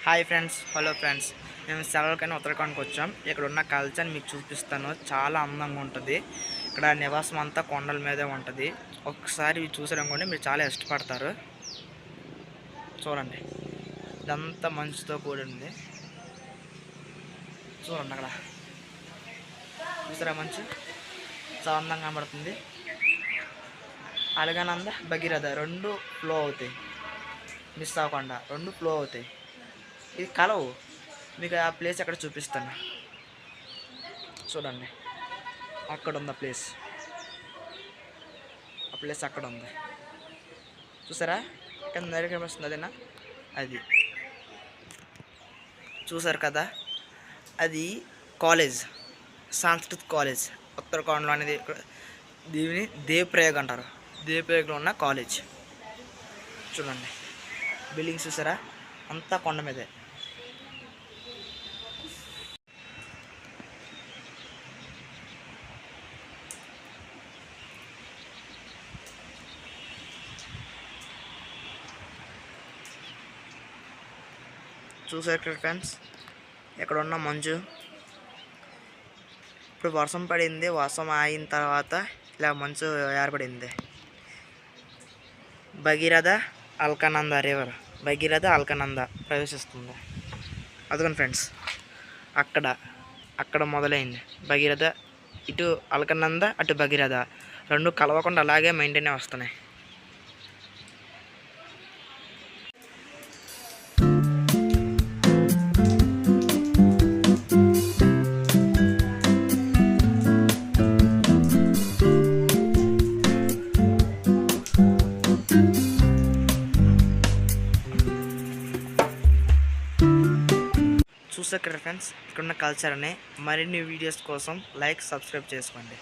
Hi friends, hello friends. మేము సెలవులకైనా ఉత్తరాఖండ్కి వచ్చాం. ఇక్కడ ఉన్న కల్చర్ మీకు చూపిస్తాను. చాలా అందంగా ఉంటుంది. ఇక్కడ నివాసం అంతా కొండల మీదే ఉంటుంది. ఒక్కసారి ఇవి చూసారనుకోండి, మీరు చాలా ఇష్టపడతారు. చూడండి, ఇదంతా మంచుతో కూడింది. చూడండి, అక్కడ చూసారా మంచు చాలా అందంగా కనబడుతుంది. అలగానంద, భగీరథ రెండు ఫ్లో అవుతాయి, మిస్ అవ్వకుండా రెండు ఫ్లో అవుతాయి. ఇది కలవు. మీకు ఆ ప్లేస్ అక్కడ చూపిస్తాను. చూడండి, అక్కడ ఉంది ఆ ప్లేస్. ఆ ప్లేస్ అక్కడ ఉంది, చూసారా? కింద నది కనిపిస్తుంది, అదేనా? అది చూసారు కదా, అది కాలేజ్, సాంస్కృతిక కాలేజ్ ఉత్తరాఖండ్లో అనేది. దీనిని దేవప్రయాగ్ అంటారు. దేవప్రయాగ్లో ఉన్న కాలేజ్. చూడండి, బిల్డింగ్స్ చూసారా? అంతా కొండ మీదే. చూసారు కదా ఫ్రెండ్స్, ఇక్కడ ఉన్న మంచు. ఇప్పుడు వర్షం పడింది. వర్షం అయిన తర్వాత ఇలా మంచు ఏర్పడింది. భగీరథ అల్కనంద రివర్, భగీరథ అల్కనంద ప్రవేశిస్తుంది. అదిగోండి ఫ్రెండ్స్, అక్కడ మొదలైంది భగీరథ. ఇటు అల్కనంద, అటు భగీరథ రెండు కలవకుండా అలాగే మెయింటైన్ వస్తున్నాయి. చూసారు కదా ఫ్రెండ్స్, ఇక్కడున్న కల్చర్ అనే మరిన్ని వీడియోస్ కోసం లైక్, సబ్స్క్రైబ్ చేసుకోండి.